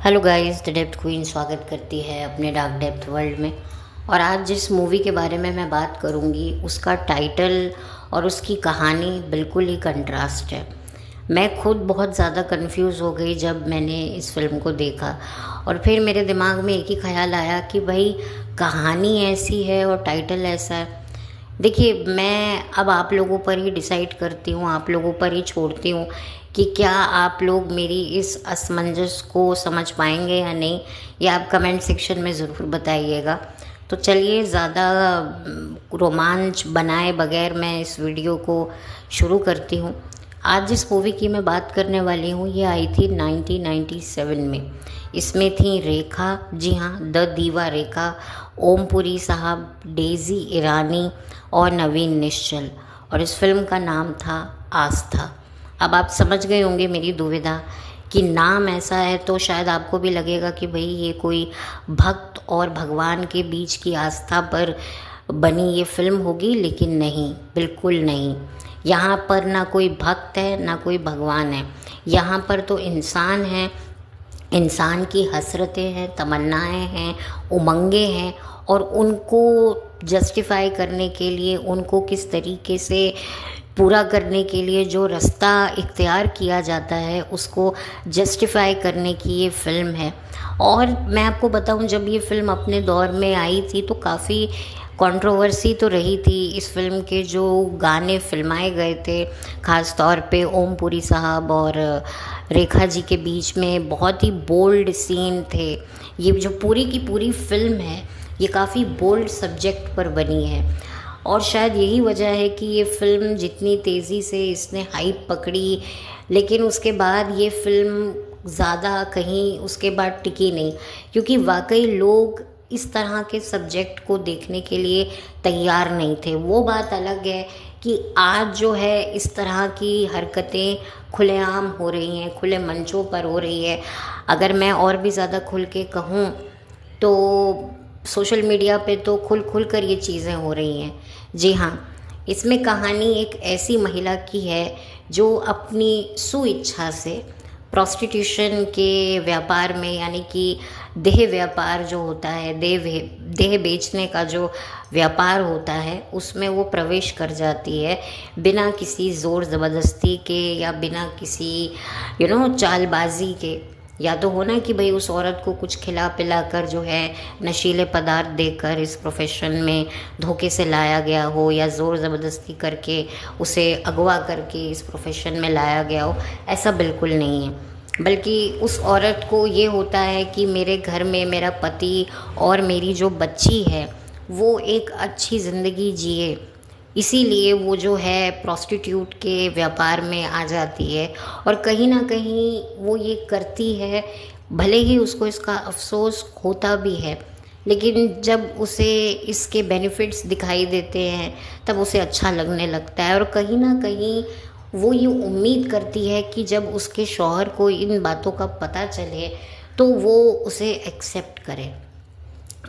Hello guys, the depth queen स्वागत करती है अपने डार्क डेप्थ वर्ल्ड में। और आज जिस मूवी के बारे में मैं बात करूंगी उसका टाइटल और उसकी कहानी बिल्कुल ही कंट्रास्ट है। मैं खुद बहुत ज़्यादा कंफ्यूज हो गई जब मैंने इस फिल्म को देखा, और फिर मेरे दिमाग में एक ही ख्याल आया कि भाई कहानी ऐसी है और टाइटल ऐसा है। देखिए, मैं अब आप लोगों पर ही डिसाइड करती हूँ, आप लोगों पर ही छोड़ती हूँ कि क्या आप लोग मेरी इस असमंजस को समझ पाएंगे या नहीं। ये आप कमेंट सेक्शन में ज़रूर बताइएगा। तो चलिए, ज़्यादा रोमांच बनाए बगैर मैं इस वीडियो को शुरू करती हूँ। आज जिस मूवी की मैं बात करने वाली हूँ ये आई थी 1997 में। इसमें थी रेखा, जी हाँ, द दीवा रेखा, ओमपुरी साहब, डेजी ईरानी और नवीन निश्चल। और इस फिल्म का नाम था आस्था। अब आप समझ गए होंगे मेरी दुविधा कि नाम ऐसा है तो शायद आपको भी लगेगा कि भाई ये कोई भक्त और भगवान के बीच की आस्था पर बनी ये फिल्म होगी, लेकिन नहीं, बिल्कुल नहीं। यहाँ पर ना कोई भक्त है ना कोई भगवान है। यहाँ पर तो इंसान है, इंसान की हसरतें हैं, तमन्नाएं हैं, उमंगें हैं, और उनको जस्टिफाई करने के लिए, उनको किस तरीके से पूरा करने के लिए जो रास्ता इख्तियार किया जाता है उसको जस्टिफाई करने की ये फिल्म है। और मैं आपको बताऊं, जब ये फिल्म अपने दौर में आई थी तो काफ़ी कंट्रोवर्सी तो रही थी। इस फिल्म के जो गाने फिल्माए गए थे, ख़ास तौर पे ओमपुरी साहब और रेखा जी के बीच में बहुत ही बोल्ड सीन थे। ये जो पूरी की पूरी फिल्म है ये काफ़ी बोल्ड सब्जेक्ट पर बनी है, और शायद यही वजह है कि ये फ़िल्म जितनी तेज़ी से इसने हाइप पकड़ी, लेकिन उसके बाद ये फ़िल्म ज़्यादा कहीं उसके बाद टिकी नहीं, क्योंकि वाकई लोग इस तरह के सब्जेक्ट को देखने के लिए तैयार नहीं थे। वो बात अलग है कि आज जो है इस तरह की हरकतें खुलेआम हो रही हैं, खुले मंचों पर हो रही है। अगर मैं और भी ज़्यादा खुल के कहूँ तो सोशल मीडिया पे तो खुल खुल कर ये चीज़ें हो रही हैं। जी हाँ, इसमें कहानी एक ऐसी महिला की है जो अपनी सुइच्छा से प्रोस्टिट्यूशन के व्यापार में, यानी कि देह व्यापार जो होता है, देह बेचने का जो व्यापार होता है, उसमें वो प्रवेश कर जाती है बिना किसी ज़ोर ज़बरदस्ती के या बिना किसी चालबाजी के। या तो होना कि भाई उस औरत को कुछ खिला पिला कर जो है नशीले पदार्थ देकर इस प्रोफेशन में धोखे से लाया गया हो, या ज़ोर ज़बरदस्ती करके उसे अगवा करके इस प्रोफेशन में लाया गया हो। ऐसा बिल्कुल नहीं है, बल्कि उस औरत को ये होता है कि मेरे घर में मेरा पति और मेरी जो बच्ची है वो एक अच्छी ज़िंदगी जिए, इसीलिए वो जो है प्रोस्टिट्यूट के व्यापार में आ जाती है। और कहीं ना कहीं वो ये करती है, भले ही उसको इसका अफसोस होता भी है, लेकिन जब उसे इसके बेनिफिट्स दिखाई देते हैं तब उसे अच्छा लगने लगता है। और कहीं ना कहीं वो ये उम्मीद करती है कि जब उसके शौहर को इन बातों का पता चले तो वो उसे एक्सेप्ट करे।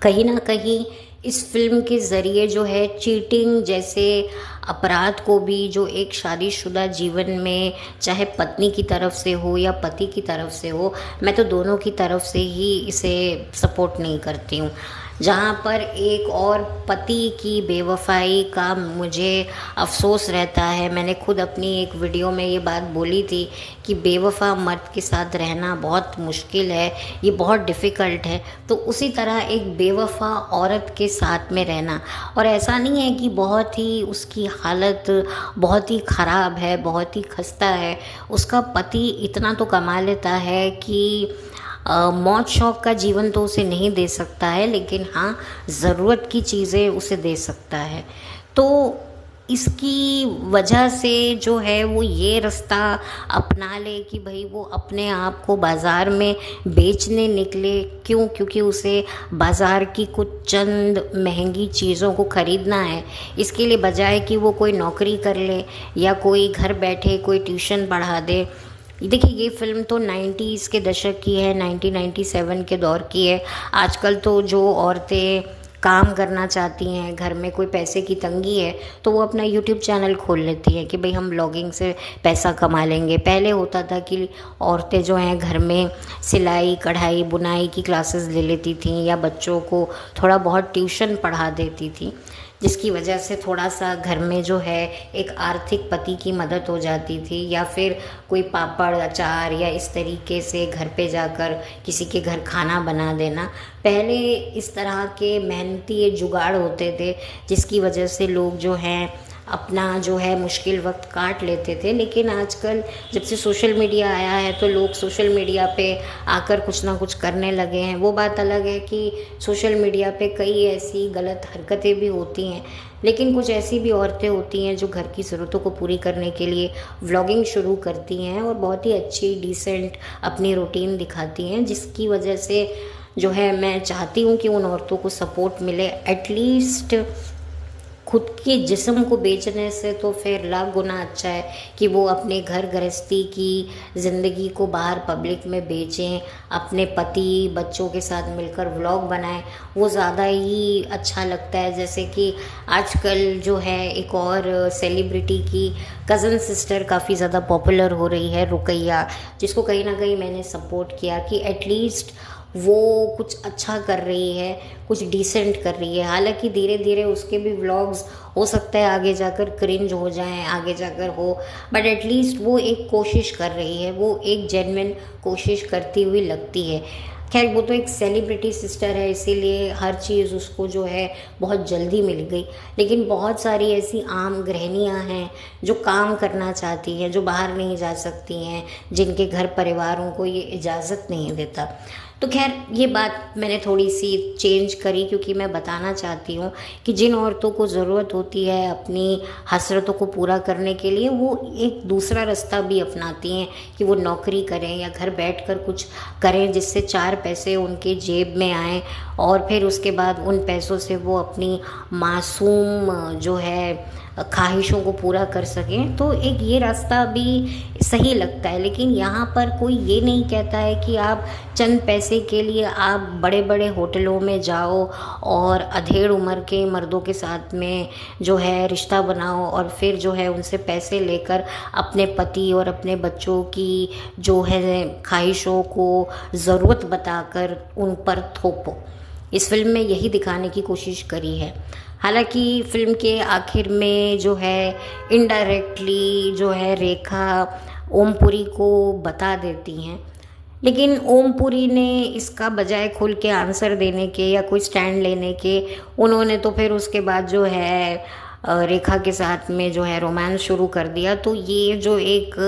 कहीं ना कहीं इस फिल्म के ज़रिए जो है चीटिंग जैसे अपराध को भी, जो एक शादीशुदा जीवन में चाहे पत्नी की तरफ से हो या पति की तरफ से हो, मैं तो दोनों की तरफ से ही इसे सपोर्ट नहीं करती हूँ। जहाँ पर एक और पति की बेवफाई का मुझे अफसोस रहता है। मैंने खुद अपनी एक वीडियो में ये बात बोली थी कि बेवफा मर्द के साथ रहना बहुत मुश्किल है, ये बहुत डिफ़िकल्ट है। तो उसी तरह एक बेवफा औरत के साथ में रहना, और ऐसा नहीं है कि बहुत ही उसकी हालत बहुत ही ख़राब है, बहुत ही खस्ता है, उसका पति इतना तो कमा लेता है कि मौज शौक का जीवन तो उसे नहीं दे सकता है, लेकिन हाँ, ज़रूरत की चीज़ें उसे दे सकता है। तो इसकी वजह से जो है वो ये रास्ता अपना ले कि भाई वो अपने आप को बाज़ार में बेचने निकले। क्यों? क्योंकि उसे बाज़ार की कुछ चंद महंगी चीज़ों को ख़रीदना है। इसके लिए बजाय कि वो कोई नौकरी कर ले या कोई घर बैठे कोई ट्यूशन पढ़ा दे। देखिए, ये फिल्म तो 90s के दशक की है, 1997 के दौर की है। आजकल तो जो औरतें काम करना चाहती हैं, घर में कोई पैसे की तंगी है, तो वो अपना यूट्यूब चैनल खोल लेती हैं कि भाई हम ब्लॉगिंग से पैसा कमा लेंगे। पहले होता था कि औरतें जो हैं घर में सिलाई कढ़ाई बुनाई की क्लासेस ले लेती थीं या बच्चों को थोड़ा बहुत ट्यूशन पढ़ा देती थी, जिसकी वजह से थोड़ा सा घर में जो है एक आर्थिक पति की मदद हो जाती थी, या फिर कोई पापड़ अचार या इस तरीके से घर पे जाकर किसी के घर खाना बना देना। पहले इस तरह के मेहनती जुगाड़ होते थे जिसकी वजह से लोग जो हैं अपना जो है मुश्किल वक्त काट लेते थे। लेकिन आजकल जब से सोशल मीडिया आया है तो लोग सोशल मीडिया पे आकर कुछ ना कुछ करने लगे हैं। वो बात अलग है कि सोशल मीडिया पे कई ऐसी गलत हरकतें भी होती हैं, लेकिन कुछ ऐसी भी औरतें होती हैं जो घर की ज़रूरतों को पूरी करने के लिए व्लॉगिंग शुरू करती हैं और बहुत ही अच्छी डिसेंट अपनी रूटीन दिखाती हैं, जिसकी वजह से जो है मैं चाहती हूँ कि उन औरतों को सपोर्ट मिले। एटलीस्ट खुद के जिस्म को बेचने से तो फिर लाख गुना अच्छा है कि वो अपने घर गृहस्थी की ज़िंदगी को बाहर पब्लिक में बेचें, अपने पति बच्चों के साथ मिलकर व्लॉग बनाएं। वो ज़्यादा ही अच्छा लगता है। जैसे कि आजकल जो है एक और सेलिब्रिटी की कज़न सिस्टर काफ़ी ज़्यादा पॉपुलर हो रही है, रुकैया, जिसको कहीं ना कहीं मैंने सपोर्ट किया कि एटलीस्ट वो कुछ अच्छा कर रही है, कुछ डिसेंट कर रही है। हालांकि धीरे धीरे उसके भी व्लॉग्स हो सकता है आगे जाकर क्रिंज हो जाएं, आगे जाकर हो, बट एटलीस्ट वो एक कोशिश कर रही है, वो एक जेन्युइन कोशिश करती हुई लगती है। खैर वो तो एक सेलिब्रिटी सिस्टर है, इसीलिए हर चीज़ उसको जो है बहुत जल्दी मिल गई। लेकिन बहुत सारी ऐसी आम गृहिणियाँ हैं जो काम करना चाहती हैं, जो बाहर नहीं जा सकती हैं, जिनके घर परिवारों को ये इजाज़त नहीं देता। तो खैर ये बात मैंने थोड़ी सी चेंज करी क्योंकि मैं बताना चाहती हूँ कि जिन औरतों को ज़रूरत होती है अपनी हसरतों को पूरा करने के लिए, वो एक दूसरा रास्ता भी अपनाती हैं कि वो नौकरी करें या घर बैठकर कुछ करें जिससे 4 पैसे उनके जेब में आएँ, और फिर उसके बाद उन पैसों से वो अपनी मासूम जो है ख्वाहिशों को पूरा कर सकें। तो एक ये रास्ता भी सही लगता है। लेकिन यहाँ पर कोई ये नहीं कहता है कि आप चंद पैसे के लिए आप बड़े बड़े होटलों में जाओ और अधेड़ उम्र के मर्दों के साथ में जो है रिश्ता बनाओ और फिर जो है उनसे पैसे लेकर अपने पति और अपने बच्चों की जो है ख्वाहिशों को ज़रूरत बताकर उन पर थोपो। इस फिल्म में यही दिखाने की कोशिश करी है। हालांकि फिल्म के आखिर में जो है इनडायरेक्टली जो है रेखा ओमपुरी को बता देती हैं, लेकिन ओमपुरी ने इसका बजाय खुल के आंसर देने के या कोई स्टैंड लेने के, उन्होंने तो फिर उसके बाद जो है रेखा के साथ में जो है रोमांस शुरू कर दिया। तो ये जो एक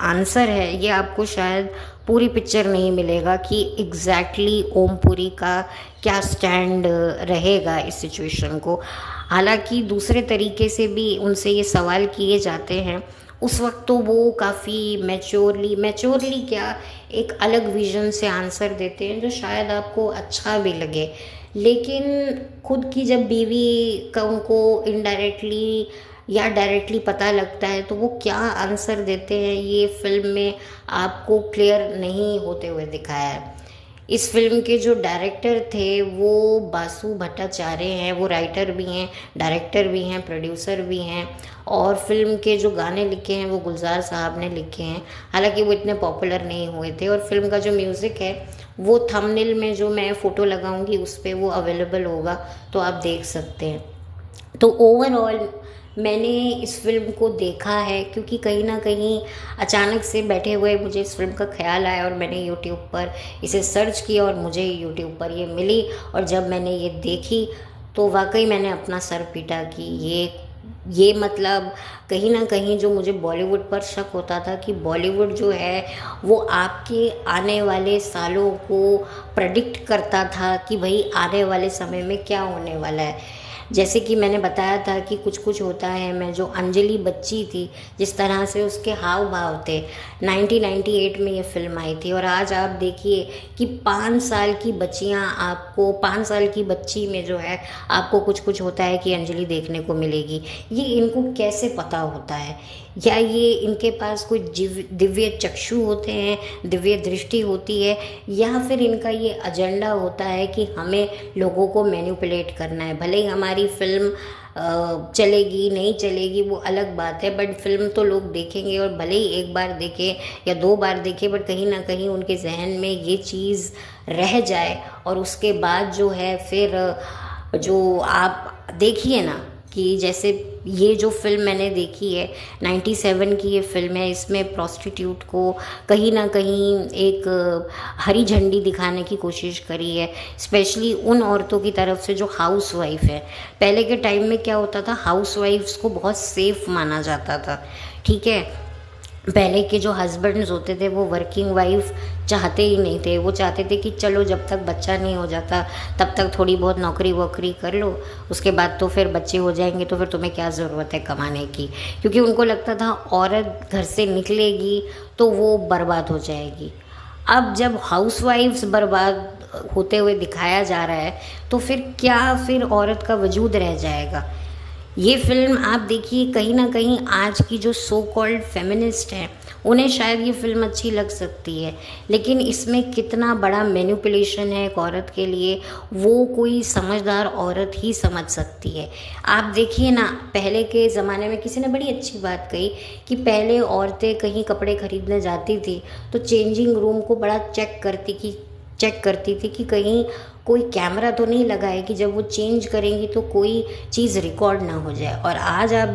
आंसर है ये आपको शायद पूरी पिक्चर नहीं मिलेगा कि एग्जैक्टली ओमपुरी का क्या स्टैंड रहेगा इस सिचुएशन को। हालांकि दूसरे तरीके से भी उनसे ये सवाल किए जाते हैं, उस वक्त तो वो काफ़ी मैच्योरली क्या एक अलग विजन से आंसर देते हैं जो शायद आपको अच्छा भी लगे। लेकिन खुद की जब बीवी का उनको इनडायरेक्टली या डायरेक्टली पता लगता है तो वो क्या आंसर देते हैं ये फिल्म में आपको क्लियर नहीं होते हुए दिखाया है। इस फिल्म के जो डायरेक्टर थे वो बासु भट्टाचार्य हैं, वो राइटर भी हैं, डायरेक्टर भी हैं, प्रोड्यूसर भी हैं, और फिल्म के जो गाने लिखे हैं वो गुलजार साहब ने लिखे हैं। हालांकि वो इतने पॉपुलर नहीं हुए थे, और फिल्म का जो म्यूज़िक है वो थंबनेल में जो मैं फ़ोटो लगाऊंगी उस पर वो अवेलेबल होगा, तो आप देख सकते हैं। तो ओवरऑल मैंने इस फिल्म को देखा है क्योंकि कहीं ना कहीं अचानक से बैठे हुए मुझे इस फिल्म का ख्याल आया और मैंने यूट्यूब पर इसे सर्च किया और मुझे यूट्यूब पर ये मिली। और जब मैंने ये देखी तो वाकई मैंने अपना सर पीटा कि ये मतलब कहीं ना कहीं जो मुझे बॉलीवुड पर शक होता था कि बॉलीवुड जो है वो आपके आने वाले सालों को प्रेडिक्ट करता था कि भाई आने वाले समय में क्या होने वाला है। जैसे कि मैंने बताया था कि कुछ कुछ होता है मैं, जो अंजलि बच्ची थी, जिस तरह से उसके हाव भाव थे, 1998 में ये फिल्म आई थी। और आज आप देखिए कि 5 साल की बच्चियां आपको, 5 साल की बच्ची में जो है आपको कुछ कुछ होता है कि अंजलि देखने को मिलेगी। ये इनको कैसे पता होता है? या ये इनके पास कोई दिव्य चक्षु होते हैं, दिव्य दृष्टि होती है, या फिर इनका ये एजेंडा होता है कि हमें लोगों को मैनिपुलेट करना है। भले ही हमारी फिल्म चलेगी नहीं चलेगी वो अलग बात है, बट फिल्म तो लोग देखेंगे, और भले ही एक बार देखें या 2 बार देखें, बट कहीं ना कहीं उनके जहन में ये चीज़ रह जाए। और उसके बाद जो है फिर जो आप देखिए ना कि जैसे ये जो फिल्म मैंने देखी है 97 की ये फिल्म है, इसमें प्रोस्टिट्यूट को कहीं ना कहीं एक हरी झंडी दिखाने की कोशिश करी है, स्पेशली उन औरतों की तरफ से जो हाउस वाइफ है। पहले के टाइम में क्या होता था, हाउस वाइफ्स को बहुत सेफ माना जाता था, ठीक है। पहले के जो हस्बैंड्स होते थे वो वर्किंग वाइफ चाहते ही नहीं थे। वो चाहते थे कि चलो जब तक बच्चा नहीं हो जाता तब तक थोड़ी बहुत नौकरी वोकरी कर लो, उसके बाद तो फिर बच्चे हो जाएंगे तो फिर तुम्हें क्या ज़रूरत है कमाने की। क्योंकि उनको लगता था औरत घर से निकलेगी तो वो बर्बाद हो जाएगी। अब जब हाउसवाइफ्स बर्बाद होते हुए दिखाया जा रहा है तो फिर औरत का वजूद रह जाएगा। ये फिल्म आप देखिए, कहीं ना कहीं आज की जो सो कॉल्ड फेमिनिस्ट हैं उन्हें शायद ये फिल्म अच्छी लग सकती है, लेकिन इसमें कितना बड़ा मैनिपुलेशन है एक औरत के लिए वो कोई समझदार औरत ही समझ सकती है। आप देखिए ना, पहले के ज़माने में किसी ने बड़ी अच्छी बात कही कि पहले औरतें कहीं कपड़े खरीदने जाती थी तो चेंजिंग रूम को बड़ा चेक करती थी कि कहीं कोई कैमरा तो नहीं लगा है कि जब वो चेंज करेंगी तो कोई चीज़ रिकॉर्ड ना हो जाए। और आज आप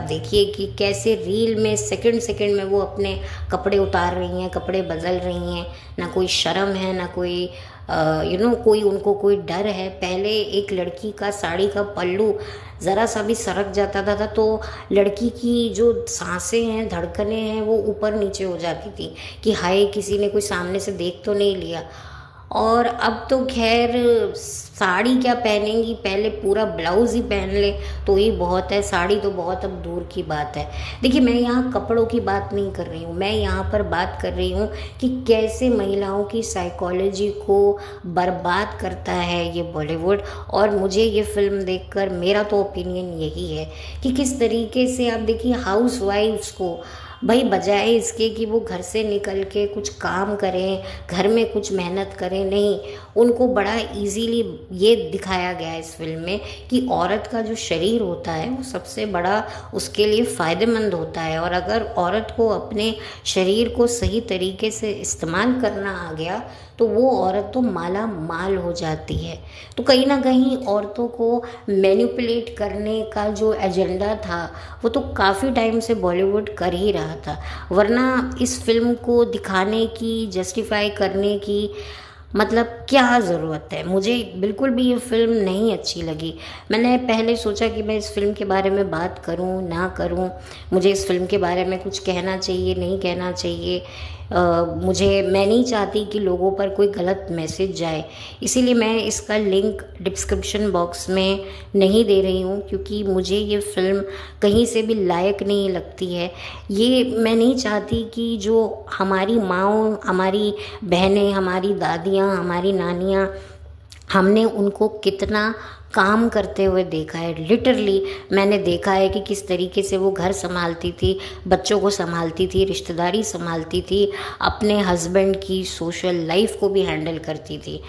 देखिए कि कैसे रील में सेकंड सेकंड में वो अपने कपड़े उतार रही हैं, कपड़े बदल रही हैं। ना कोई शर्म है, ना कोई कोई उनको कोई डर है। पहले एक लड़की का साड़ी का पल्लू ज़रा सा भी सरक जाता था तो लड़की की जो सांसें हैं, धड़कनें हैं, वो ऊपर नीचे हो जाती थी कि हाय किसी ने कोई सामने से देख तो नहीं लिया। और अब तो खैर साड़ी क्या पहनेंगी, पहले पूरा ब्लाउज ही पहन ले तो ही बहुत है, साड़ी तो बहुत अब दूर की बात है। देखिए, मैं यहाँ कपड़ों की बात नहीं कर रही हूँ, मैं यहाँ पर बात कर रही हूँ कि कैसे महिलाओं की साइकोलॉजी को बर्बाद करता है ये बॉलीवुड। और मुझे ये फिल्म देखकर मेरा तो ओपिनियन यही है कि किस तरीके से आप देखिए हाउस वाइफ्स को, भाई बजाय इसके कि वो घर से निकल के कुछ काम करें, घर में कुछ मेहनत करें, नहीं, उनको बड़ा इजीली ये दिखाया गया है इस फिल्म में कि औरत का जो शरीर होता है वो सबसे बड़ा उसके लिए फ़ायदेमंद होता है। और अगर औरत को अपने शरीर को सही तरीके से इस्तेमाल करना आ गया तो वो औरत तो माला माल हो जाती है। तो कहीं ना कहीं औरतों को मैनिपुलेट करने का जो एजेंडा था वो तो काफ़ी टाइम से बॉलीवुड कर ही रहा था, वरना इस फिल्म को दिखाने की, जस्टिफाई करने की मतलब क्या ज़रूरत है। मुझे बिल्कुल भी ये फिल्म नहीं अच्छी लगी। मैंने पहले सोचा कि मैं इस फिल्म के बारे में बात करूं ना करूं, मुझे इस फिल्म के बारे में कुछ कहना चाहिए नहीं कहना चाहिए। मैं नहीं चाहती कि लोगों पर कोई गलत मैसेज जाए, इसीलिए मैं इसका लिंक डिस्क्रिप्शन बॉक्स में नहीं दे रही हूँ, क्योंकि मुझे ये फिल्म कहीं से भी लायक नहीं लगती है। ये मैं नहीं चाहती कि जो हमारी माँओं, हमारी बहनें, हमारी दादियाँ, हमारी नानियाँ, हमने उनको कितना काम करते हुए देखा है। लिटरली मैंने देखा है कि किस तरीके से वो घर संभालती थी, बच्चों को संभालती थी, रिश्तेदारी संभालती थी, अपने हस्बैंड की सोशल लाइफ को भी हैंडल करती थी।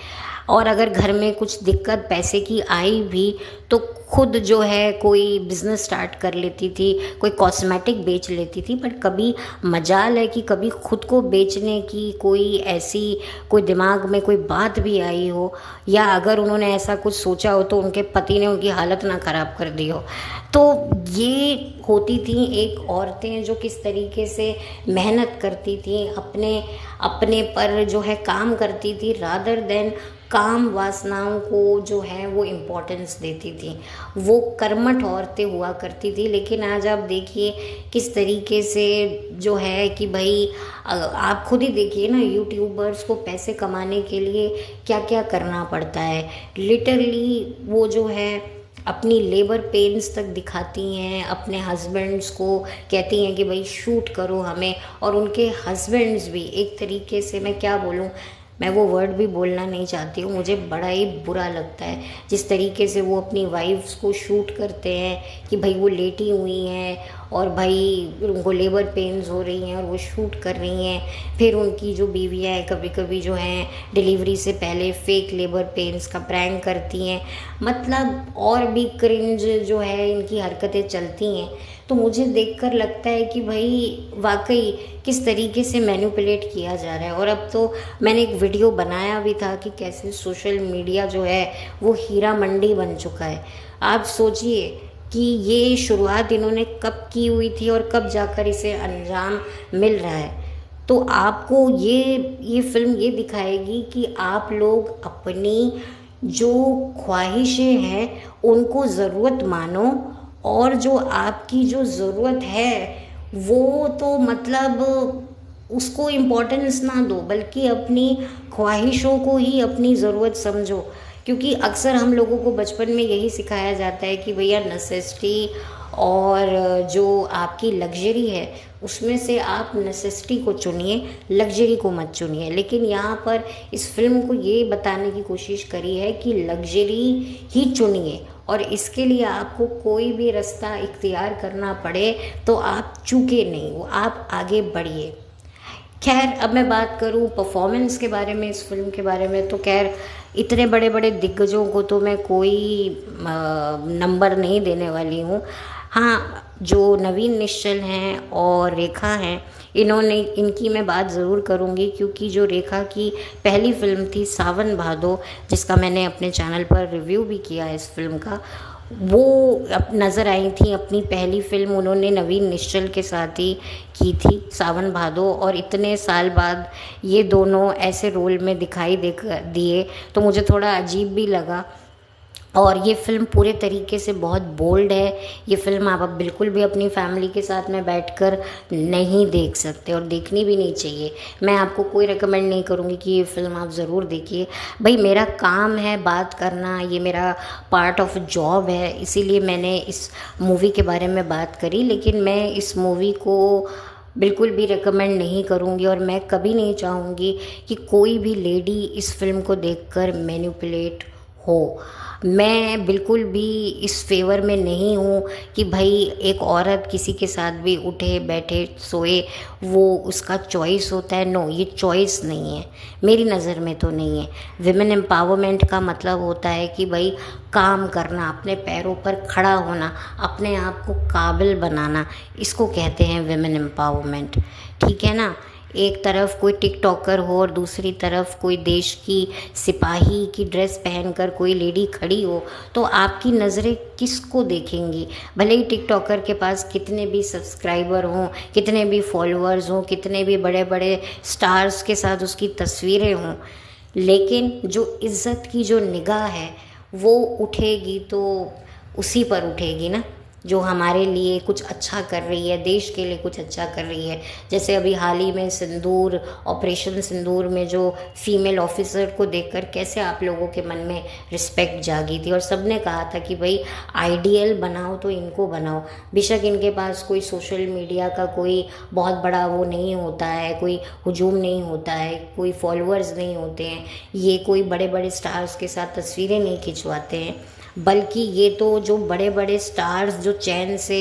और अगर घर में कुछ दिक्कत पैसे की आई भी तो खुद जो है कोई बिज़नेस स्टार्ट कर लेती थी, कोई कॉस्मेटिक बेच लेती थी। बट कभी मजाल है कि कभी खुद को बेचने की कोई दिमाग में कोई बात भी आई हो, या अगर उन्होंने ऐसा कुछ सोचा हो तो उनके पति ने उनकी हालत ना ख़राब कर दी हो। तो ये होती थी एक औरतें जो किस तरीके से मेहनत करती थी, अपने पर जो है काम करती थी, रादर देन काम वासनाओं को जो है वो इम्पोर्टेंस देती थी, वो कर्मठ औरतें हुआ करती थी। लेकिन आज आप देखिए किस तरीके से जो है कि भाई आप खुद ही देखिए ना, यूट्यूबर्स को पैसे कमाने के लिए क्या क्या करना पड़ता है। लिटरली वो जो है अपनी लेबर पेन्स तक दिखाती हैं, अपने हस्बैंड्स को कहती हैं कि भाई शूट करो हमें, और उनके हस्बैंड्स भी एक तरीके से, मैं क्या बोलूँ, मैं वो वर्ड भी बोलना नहीं चाहती हूँ, मुझे बड़ा ही बुरा लगता है जिस तरीके से वो अपनी वाइफ्स को शूट करते हैं कि भाई वो लेटी हुई हैं और भाई उनको लेबर पेन्स हो रही हैं और वो शूट कर रही हैं। फिर उनकी जो बीवियाँ हैं कभी कभी जो हैं डिलीवरी से पहले फेक लेबर पेन्स का प्रैंक करती हैं। मतलब और भी क्रिंज जो है इनकी हरकतें चलती हैं। तो मुझे देखकर लगता है कि भाई वाकई किस तरीके से मैनिपुलेट किया जा रहा है। और अब तो मैंने एक वीडियो बनाया भी था कि कैसे सोशल मीडिया जो है वो हीरा मंडी बन चुका है। आप सोचिए कि ये शुरुआत इन्होंने कब की हुई थी और कब जाकर इसे अंजाम मिल रहा है। तो आपको ये फिल्म ये दिखाएगी कि आप लोग अपनी जो ख्वाहिशें हैं उनको ज़रूरत मानो, और जो आपकी जो ज़रूरत है वो तो मतलब उसको इम्पोर्टेंस ना दो, बल्कि अपनी ख्वाहिशों को ही अपनी ज़रूरत समझो। क्योंकि अक्सर हम लोगों को बचपन में यही सिखाया जाता है कि भैया नेसेसिटी और जो आपकी लग्जरी है उसमें से आप नेसेसिटी को चुनिए, लग्जरी को मत चुनिए। लेकिन यहाँ पर इस फिल्म को ये बताने की कोशिश करी है कि लग्जरी ही चुनिए, और इसके लिए आपको कोई भी रास्ता इख्तियार करना पड़े तो आप चूके नहीं, वो आप आगे बढ़िए। खैर अब मैं बात करूँ परफॉर्मेंस के बारे में, इस फिल्म के बारे में, तो खैर इतने बड़े बड़े दिग्गजों को तो मैं कोई नंबर नहीं देने वाली हूँ। हाँ, जो नवीन निश्चल हैं और रेखा हैं, इनकी मैं बात ज़रूर करूँगी, क्योंकि जो रेखा की पहली फिल्म थी सावन भादो, जिसका मैंने अपने चैनल पर रिव्यू भी किया है इस फिल्म का, वो अब नज़र आई थी। अपनी पहली फिल्म उन्होंने नवीन निश्चल के साथ ही की थी, सावन भादो, और इतने साल बाद ये दोनों ऐसे रोल में दिखाई दिए तो मुझे थोड़ा अजीब भी लगा। और ये फ़िल्म पूरे तरीके से बहुत बोल्ड है। ये फ़िल्म आप अब बिल्कुल भी अपनी फैमिली के साथ में बैठकर नहीं देख सकते, और देखनी भी नहीं चाहिए। मैं आपको कोई रिकमेंड नहीं करूँगी कि ये फ़िल्म आप ज़रूर देखिए। भाई मेरा काम है बात करना, ये मेरा पार्ट ऑफ जॉब है, इसीलिए मैंने इस मूवी के बारे में बात करी। लेकिन मैं इस मूवी को बिल्कुल भी रिकमेंड नहीं करूँगी, और मैं कभी नहीं चाहूँगी कि कोई भी लेडी इस फिल्म को देखकर मैनिपुलेट हो। मैं बिल्कुल भी इस फेवर में नहीं हूँ कि भाई एक औरत किसी के साथ भी उठे बैठे सोए, वो उसका चॉइस होता है। नो, ये चॉइस नहीं है, मेरी नज़र में तो नहीं है। विमेन एम्पावरमेंट का मतलब होता है कि भाई काम करना, अपने पैरों पर खड़ा होना, अपने आप को काबिल बनाना, इसको कहते हैं विमेन एम्पावरमेंट। ठीक है ना। एक तरफ कोई टिकटॉकर हो और दूसरी तरफ कोई देश की सिपाही की ड्रेस पहनकर कोई लेडी खड़ी हो, तो आपकी नज़रें किसको देखेंगी? भले ही टिकटॉकर के पास कितने भी सब्सक्राइबर हों, कितने भी फॉलोअर्स हों, कितने भी बड़े बड़े स्टार्स के साथ उसकी तस्वीरें हों, लेकिन जो इज़्ज़त की जो निगाह है वो उठेगी तो उसी पर उठेगी ना, जो हमारे लिए कुछ अच्छा कर रही है, देश के लिए कुछ अच्छा कर रही है। जैसे अभी हाल ही में सिंदूर, ऑपरेशन सिंदूर में जो फीमेल ऑफिसर को देखकर कैसे आप लोगों के मन में रिस्पेक्ट जागी थी, और सबने कहा था कि भाई आइडियल बनाओ तो इनको बनाओ। बेशक इनके पास कोई सोशल मीडिया का कोई बहुत बड़ा वो नहीं होता है, कोई हुजूम नहीं होता है, कोई फॉलोअर्स नहीं होते हैं, ये कोई बड़े बड़े स्टार्स के साथ तस्वीरें नहीं खिंचवाते हैं, बल्कि ये तो जो बड़े बड़े स्टार्स जो चैन से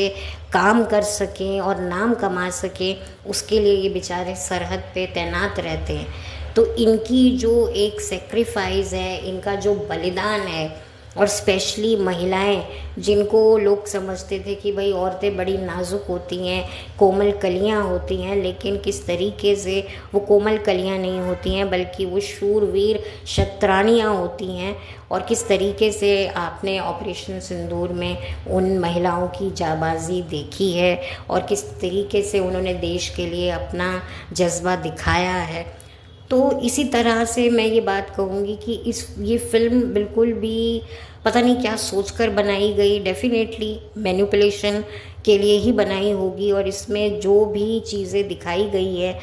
काम कर सकें और नाम कमा सकें उसके लिए ये बेचारे सरहद पे तैनात रहते हैं। तो इनकी जो एक सेक्रीफाइस है, इनका जो बलिदान है, और स्पेशली महिलाएं जिनको लोग समझते थे कि भाई औरतें बड़ी नाजुक होती हैं, कोमल कलियां होती हैं, लेकिन किस तरीके से वो कोमल कलियां नहीं होती हैं बल्कि वो शूरवीर शतरानियां होती हैं। और किस तरीके से आपने ऑपरेशन सिंदूर में उन महिलाओं की जाबाजी देखी है और किस तरीके से उन्होंने देश के लिए अपना जज्बा दिखाया है। तो इसी तरह से मैं ये बात कहूँगी कि ये फ़िल्म बिल्कुल भी पता नहीं क्या सोचकर बनाई गई, डेफ़िनेटली मैनिपुलेशन के लिए ही बनाई होगी। और इसमें जो भी चीज़ें दिखाई गई है,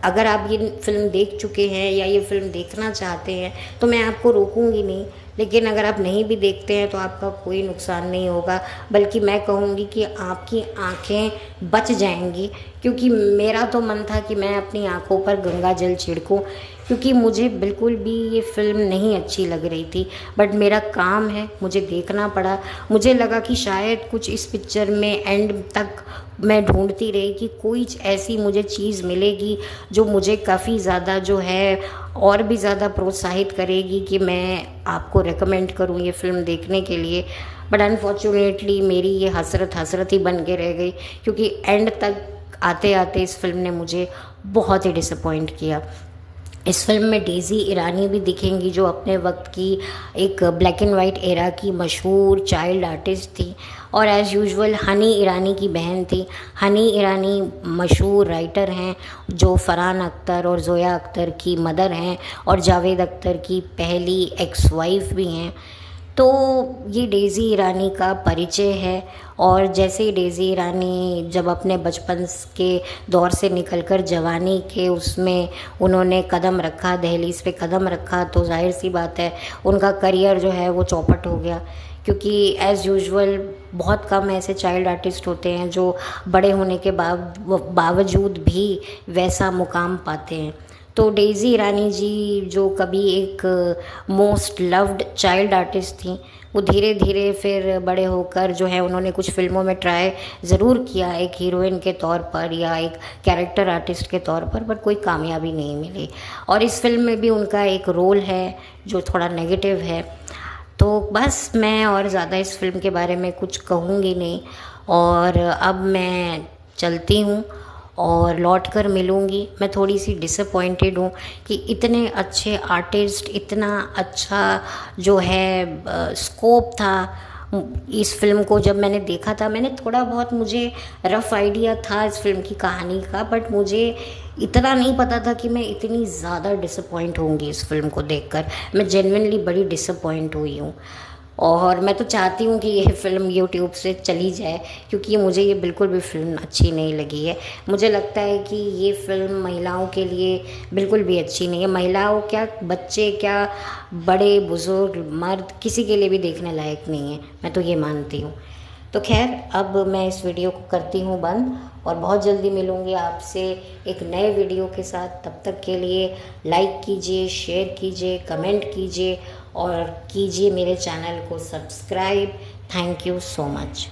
अगर आप ये फ़िल्म देख चुके हैं या ये फ़िल्म देखना चाहते हैं तो मैं आपको रोकूंगी नहीं, लेकिन अगर आप नहीं भी देखते हैं तो आपका कोई नुकसान नहीं होगा, बल्कि मैं कहूँगी कि आपकी आँखें बच जाएंगी। क्योंकि मेरा तो मन था कि मैं अपनी आँखों पर गंगा जल छिड़कूं, क्योंकि मुझे बिल्कुल भी ये फ़िल्म नहीं अच्छी लग रही थी। बट मेरा काम है, मुझे देखना पड़ा। मुझे लगा कि शायद कुछ इस पिक्चर में एंड तक मैं ढूंढती रही कि कोई ऐसी मुझे चीज़ मिलेगी जो मुझे काफ़ी ज़्यादा जो है और भी ज़्यादा प्रोत्साहित करेगी कि मैं आपको रेकमेंड करूँ ये फ़िल्म देखने के लिए। बट अनफॉर्चुनेटली मेरी ये हसरत ही बन के रह गई, क्योंकि एंड तक आते आते इस फिल्म ने मुझे बहुत ही डिसअपॉइंट किया। इस फिल्म में डेज़ी ईरानी भी दिखेंगी, जो अपने वक्त की एक ब्लैक एंड वाइट एरा की मशहूर चाइल्ड आर्टिस्ट थी। और एज़ यूजुअल हनी ईरानी की बहन थी। हनी ईरानी मशहूर राइटर हैं, जो फरहान अख्तर और ज़ोया अख्तर की मदर हैं और जावेद अख्तर की पहली एक्स वाइफ भी हैं। तो ये डेज़ी ईरानी का परिचय है। और जैसे ही डेज़ी ईरानी जब अपने बचपन के दौर से निकलकर जवानी के उसमें उन्होंने कदम रखा, दहलीज पे कदम रखा, तो जाहिर सी बात है उनका करियर जो है वो चौपट हो गया। क्योंकि एज़ यूजुअल बहुत कम ऐसे चाइल्ड आर्टिस्ट होते हैं जो बड़े होने के बावजूद भी वैसा मुकाम पाते हैं। तो डेज़ी ईरानी जी, जो कभी एक मोस्ट लव्ड चाइल्ड आर्टिस्ट थी, वो धीरे धीरे फिर बड़े होकर जो है उन्होंने कुछ फिल्मों में ट्राई ज़रूर किया एक हीरोइन के तौर पर या एक कैरेक्टर आर्टिस्ट के तौर पर कोई कामयाबी नहीं मिली। और इस फिल्म में भी उनका एक रोल है जो थोड़ा नेगेटिव है। तो बस मैं और ज़्यादा इस फिल्म के बारे में कुछ कहूँगी नहीं, और अब मैं चलती हूँ और लौट कर मिलूँगी। मैं थोड़ी सी डिसअपॉइंटेड हूँ कि इतने अच्छे आर्टिस्ट, इतना अच्छा जो है स्कोप था इस फिल्म को। जब मैंने देखा था, मैंने थोड़ा बहुत, मुझे रफ़ आइडिया था इस फिल्म की कहानी का, बट मुझे इतना नहीं पता था कि मैं इतनी ज़्यादा डिसअपॉइंट होंगी इस फिल्म को देखकर। मैं जेन्युइनली बड़ी डिसअपॉइंट हुई हूँ। और मैं तो चाहती हूँ कि ये फ़िल्म यूट्यूब से चली जाए, क्योंकि मुझे ये बिल्कुल भी फ़िल्म अच्छी नहीं लगी है। मुझे लगता है कि ये फ़िल्म महिलाओं के लिए बिल्कुल भी अच्छी नहीं है। महिलाओं क्या, बच्चे क्या, बड़े बुज़ुर्ग मर्द, किसी के लिए भी देखने लायक नहीं है, मैं तो ये मानती हूँ। तो खैर, अब मैं इस वीडियो को करती हूँ बंद, और बहुत जल्दी मिलूँगी आपसे एक नए वीडियो के साथ। तब तक के लिए लाइक कीजिए, शेयर कीजिए, कमेंट कीजिए और कीजिए मेरे चैनल को subscribe. Thank you so much.